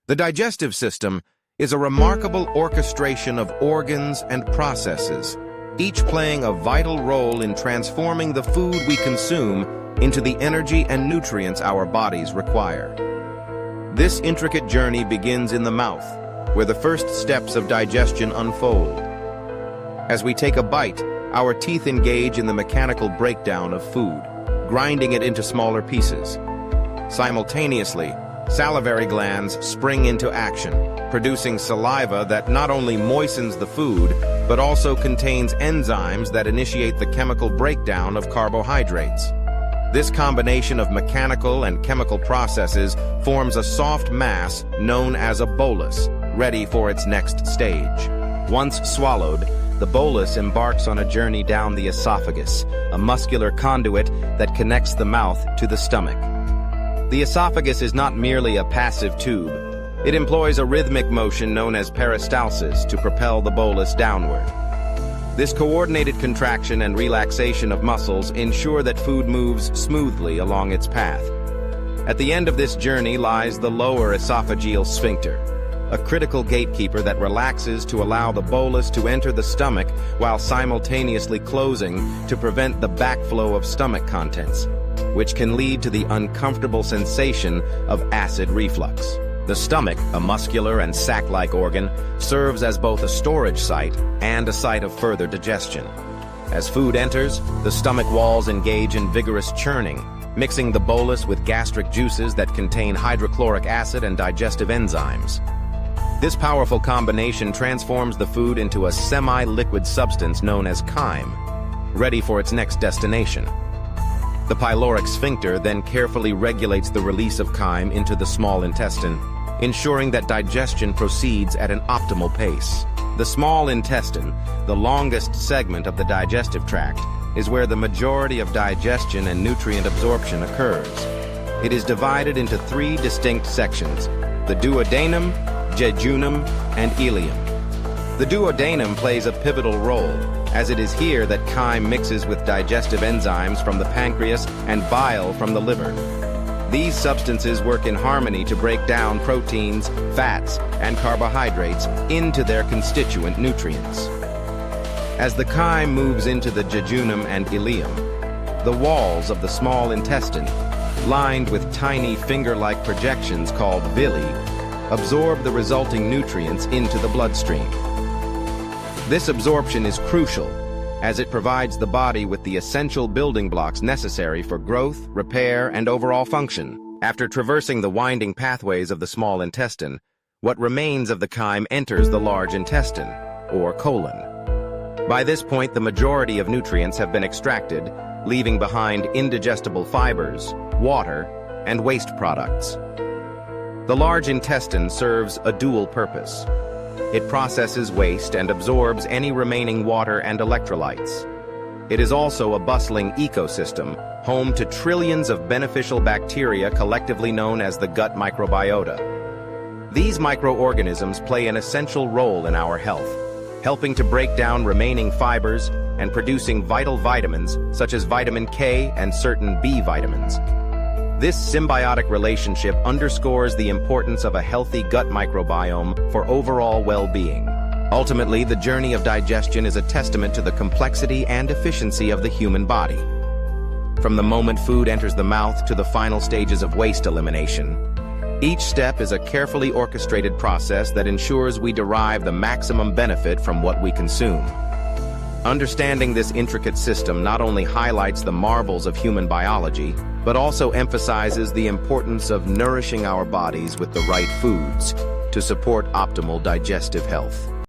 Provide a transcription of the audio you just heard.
The digestive system is a remarkable orchestration of organs and processes, each playing a vital role in transforming the food we consume into the energy and nutrients our bodies require. This intricate journey begins in the mouth, where the first steps of digestion unfold. As we take a bite, our teeth engage in the mechanical breakdown of food, grinding it into smaller pieces. Simultaneously, salivary glands spring into action, producing saliva that not only moistens the food, but also contains enzymes that initiate the chemical breakdown of carbohydrates. This combination of mechanical and chemical processes forms a soft mass known as a bolus, ready for its next stage. Once swallowed, the bolus embarks on a journey down the esophagus, a muscular conduit that connects the mouth to the stomach. The esophagus is not merely a passive tube. It employs a rhythmic motion known as peristalsis to propel the bolus downward. This coordinated contraction and relaxation of muscles ensure that food moves smoothly along its path. At the end of this journey lies the lower esophageal sphincter, a critical gatekeeper that relaxes to allow the bolus to enter the stomach while simultaneously closing to prevent the backflow of stomach contents, which can lead to the uncomfortable sensation of acid reflux. The stomach, a muscular and sac-like organ, serves as both a storage site and a site of further digestion. As food enters, the stomach walls engage in vigorous churning, mixing the bolus with gastric juices that contain hydrochloric acid and digestive enzymes. This powerful combination transforms the food into a semi-liquid substance known as chyme, ready for its next destination. The pyloric sphincter then carefully regulates the release of chyme into the small intestine, ensuring that digestion proceeds at an optimal pace. The small intestine, the longest segment of the digestive tract, is where the majority of digestion and nutrient absorption occurs. It is divided into three distinct sections: the duodenum, jejunum, and ileum. The duodenum plays a pivotal role, as it is here that chyme mixes with digestive enzymes from the pancreas and bile from the liver. These substances work in harmony to break down proteins, fats, and carbohydrates into their constituent nutrients. As the chyme moves into the jejunum and ileum, the walls of the small intestine, lined with tiny finger-like projections called villi, absorb the resulting nutrients into the bloodstream. This absorption is crucial, as it provides the body with the essential building blocks necessary for growth, repair, and overall function. After traversing the winding pathways of the small intestine, what remains of the chyme enters the large intestine, or colon. By this point, the majority of nutrients have been extracted, leaving behind indigestible fibers, water, and waste products. The large intestine serves a dual purpose. It processes waste and absorbs any remaining water and electrolytes. It is also a bustling ecosystem, home to trillions of beneficial bacteria collectively known as the gut microbiota. These microorganisms play an essential role in our health, helping to break down remaining fibers and producing vital vitamins such as vitamin K and certain B vitamins. This symbiotic relationship underscores the importance of a healthy gut microbiome for overall well-being. Ultimately, the journey of digestion is a testament to the complexity and efficiency of the human body. From the moment food enters the mouth to the final stages of waste elimination, each step is a carefully orchestrated process that ensures we derive the maximum benefit from what we consume. Understanding this intricate system not only highlights the marvels of human biology, but also emphasizes the importance of nourishing our bodies with the right foods to support optimal digestive health.